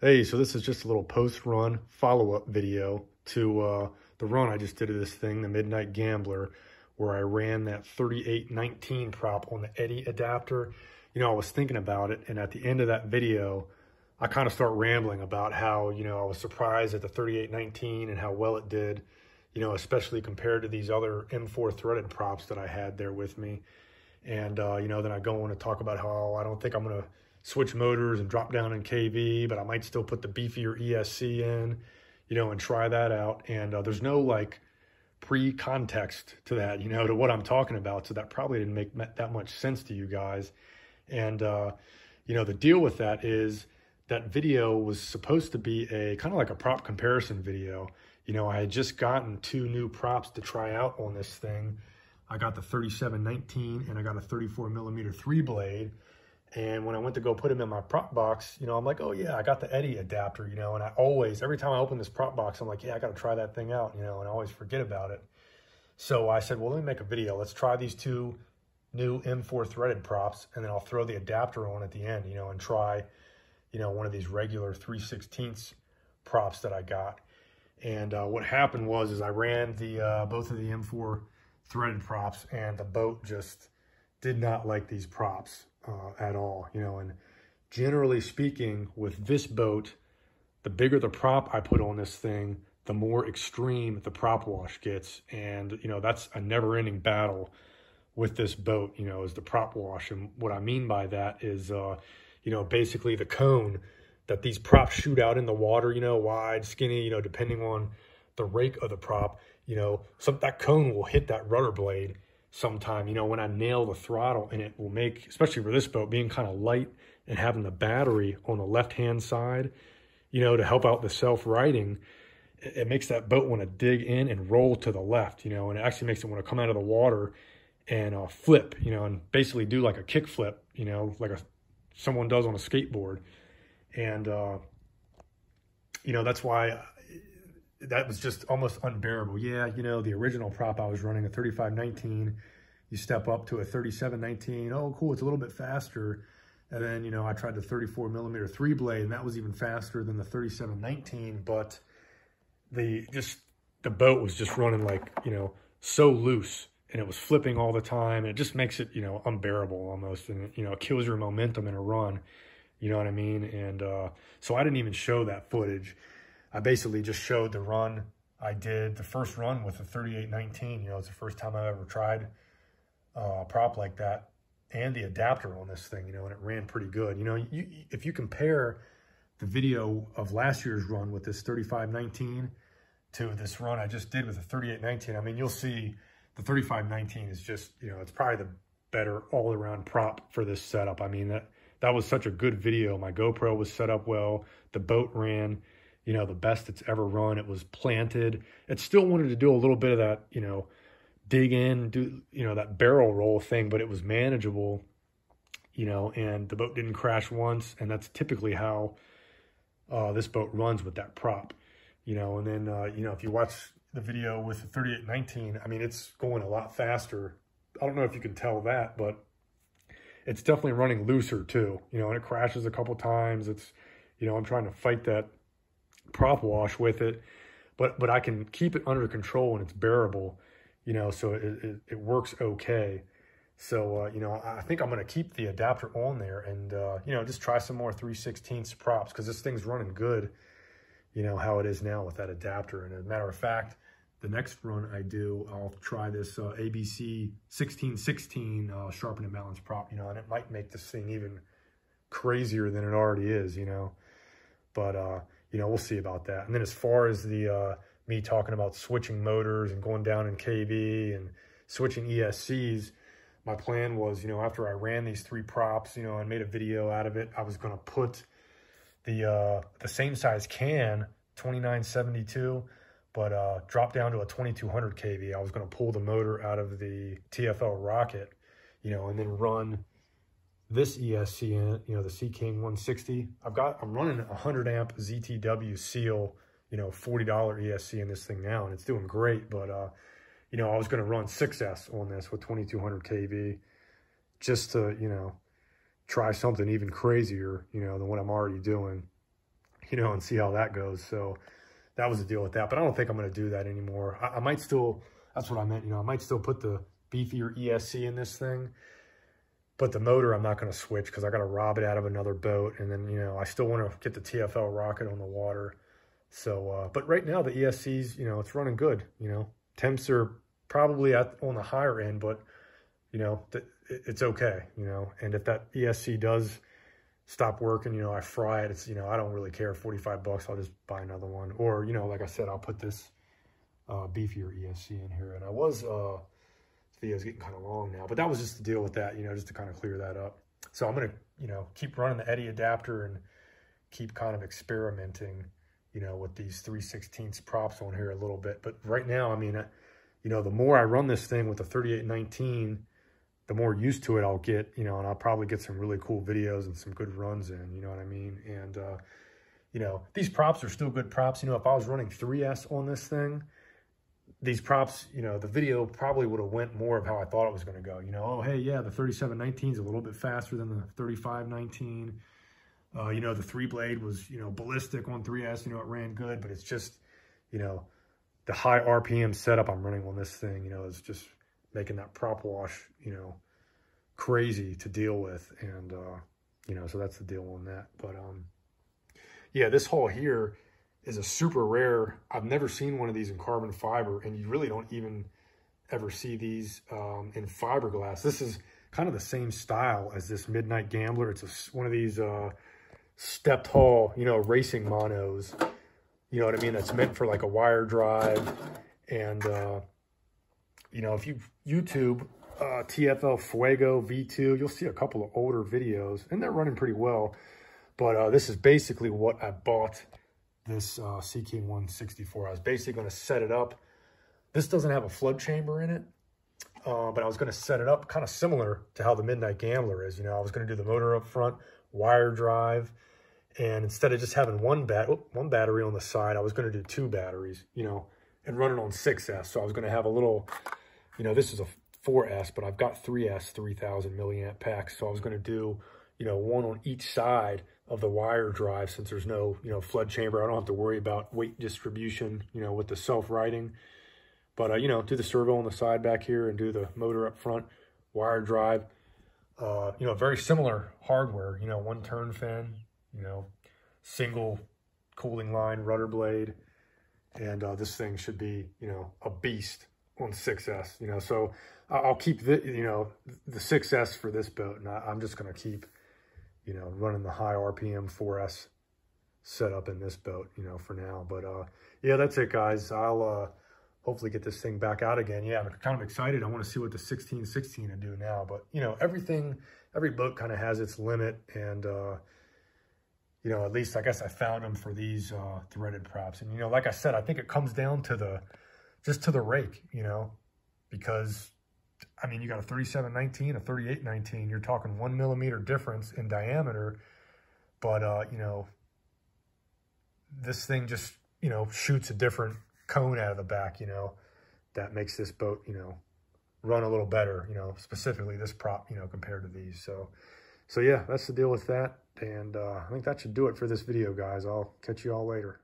Hey, so this is just a little post-run follow-up video to the run I just did of this thing, the Midnight Gambler, where I ran that 3819 prop on the Etti adapter. You know, I was thinking about it, and at the end of that video, I kind of start rambling about how, you know, I was surprised at the 3819 and how well it did, you know, especially compared to these other M4 threaded props that I had there with me. And, you know, then I go on to talk about how I don't think I'm going to switch motors and drop down in KV, but I might still put the beefier ESC in, you know, and try that out. And there's no like pre-context to that, you know, to what I'm talking about. So that probably didn't make that much sense to you guys. And, you know, the deal with that is that video was supposed to be a kind of like a prop comparison video. You know, I had just gotten two new props to try out on this thing. I got the 3719 and I got a 34mm 3-blade. And when I went to go put them in my prop box, you know, I'm like, oh yeah, I got the Etti adapter, you know, and I always, every time I open this prop box, I'm like, yeah, I got to try that thing out, you know, and I always forget about it. So I said, well, let me make a video. Let's try these two new M4 threaded props, and then I'll throw the adapter on at the end, you know, and try, you know, one of these regular 3/16 props that I got. And what happened was I ran the both of the M4 threaded props, and the boat just did not like these props at all, you know. And generally speaking, with this boat, the bigger the prop I put on this thing, the more extreme the prop wash gets. And, you know, that's a never-ending battle with this boat, you know, is the prop wash. And what I mean by that is, you know, basically the cone that these props shoot out in the water, you know, wide, skinny, you know, depending on the rake of the prop, you know, that cone will hit that rudder blade sometime, you know, when I nail the throttle, and it will make, especially for this boat, being kind of light and having the battery on the left-hand side, you know, to help out the self-righting, it makes that boat want to dig in and roll to the left, you know, and it actually makes it want to come out of the water and flip, you know, and basically do like a kick flip, you know, like someone does on a skateboard. And, you know, that's why that was just almost unbearable. Yeah, you know, the original prop I was running, a 3519, you step up to a 3719. Oh, cool, it's a little bit faster. And then, you know, I tried the 34mm 3-blade, and that was even faster than the 3719. But the boat was just running like, you know, so loose, and it was flipping all the time. And it just makes it, you know, unbearable almost. And, you know, it kills your momentum in a run. You know what I mean? And so I didn't even show that footage. I basically just showed the run I did, the first run with the 3819. You know, it's the first time I've ever tried a prop like that, and the adapter on this thing, you know, and it ran pretty good. You know, if you compare the video of last year's run with this 3519 to this run I just did with the 3819, I mean, you'll see the 3519 is just, you know, it's probably the better all-around prop for this setup. I mean, that was such a good video. My GoPro was set up well. The boat ran, you know, the best it's ever run. It was planted. It still wanted to do a little bit of that, you know, dig in, do, you know, that barrel roll thing, but it was manageable, you know, and the boat didn't crash once. And that's typically how this boat runs with that prop, you know. And then, you know, if you watch the video with the 3819, I mean, it's going a lot faster. I don't know if you can tell that, but it's definitely running looser too, you know, and it crashes a couple times. It's, you know, I'm trying to fight that prop wash with it, but I can keep it under control, and it's bearable, you know, so it works okay. So, you know, I think I'm going to keep the adapter on there and, you know, just try some more 3/16 props, because this thing's running good, you know, how it is now with that adapter. And as a matter of fact, the next run I do, I'll try this ABC 1616 sharpen and balance prop, you know, and it might make this thing even crazier than it already is, you know. But, you know, we'll see about that. And then as far as the me talking about switching motors and going down in KV and switching ESCs, my plan was, you know, after I ran these three props, you know, and made a video out of it, I was going to put the same size can, 2972, but drop down to a 2200 KV. I was going to pull the motor out of the TFL Rocket, you know, and then run this ESC in it, you know, the Sea King 160. I'm running a 100 amp ZTW Seal, you know, $40 ESC in this thing now, and it's doing great. But, you know, I was going to run 6S on this with 2200 KV just to, you know, try something even crazier, you know, than what I'm already doing. you know, and see how that goes. So that was the deal with that. But I don't think I'm going to do that anymore. I might still, that's what I meant, you know, I might still put the beefier ESC in this thing. But the motor, I'm not going to switch because I got to rob it out of another boat. And then, you know, I still want to get the TFL rocket on the water. So, but right now the ESC's, you know, it's running good. You know, temps are probably on the higher end, but, you know, it's okay, you know. And if that ESC does stop working, you know, I fry it. It's, you know, I don't really care. 45 bucks, I'll just buy another one. Or, you know, like I said, I'll put this beefier ESC in here. And I was, this video's getting kind of long now, but that was just to deal with that, you know, just to kind of clear that up. So I'm going to, you know, keep running the Etti adapter and keep kind of experimenting, you know, with these 3/16 props on here a little bit. But right now, I mean, you know, the more I run this thing with the 3819, the more used to it I'll get, you know, and I'll probably get some really cool videos and some good runs in, you know what I mean? And, you know, these props are still good props. You know, if I was running 3S on this thing, these props, you know, the video probably would have went more of how I thought it was going to go. You know, oh, hey, yeah, the 3719 is a little bit faster than the 3519. You know, the 3-blade was, you know, ballistic on 3S. You know, it ran good, but it's just, you know, the high RPM setup I'm running on this thing, you know, is just making that prop wash, you know, crazy to deal with. And, you know, so that's the deal on that. But, yeah, this hull here is a super rare. I've never seen one of these in carbon fiber, and you really don't even ever see these in fiberglass. This is kind of the same style as this Midnight Gambler. It's one of these stepped hull, you know, racing monos, you know what I mean? That's meant for like a wire drive. And, you know, if you YouTube TFL Fuego V2, you'll see a couple of older videos, and they're running pretty well. But this is basically what I bought this CK164. I was basically going to set it up. This doesn't have a flood chamber in it, but I was going to set it up kind of similar to how the Midnight Gambler is. You know, I was going to do the motor up front, wire drive, and instead of just having one battery on the side, I was going to do 2 batteries, you know, and run it on 6S. So I was going to have a little, you know, this is a 4S, but I've got 3S 3000 milliamp packs. So I was going to do, you know, one on each side of the wire drive, since there's no, you know, flood chamber. I don't have to worry about weight distribution, you know, with the self-righting. But, you know, do the servo on the side back here and do the motor up front, wire drive. You know, very similar hardware, you know, 1 turn fin, you know, single cooling line, rudder blade. And this thing should be, you know, a beast on 6S, you know. So I'll keep the, you know, the 6S for this boat. And I'm just going to keep, you know, running the high RPM 4S setup in this boat, you know, for now. But yeah, that's it, guys. I'll hopefully get this thing back out again. Yeah, I'm kind of excited. I want to see what the 1616 will do now. But, you know, every boat kind of has its limit. And, you know, at least I guess I found them for these threaded props. And, you know, like I said, I think it comes down to just to the rake, you know, because, I mean, you got a 3719, a 3819. You're talking 1 millimeter difference in diameter. But, you know, this thing just, you know, shoots a different cone out of the back, you know, that makes this boat, you know, run a little better, you know, specifically this prop, you know, compared to these. So yeah, that's the deal with that. And I think that should do it for this video, guys. I'll catch you all later.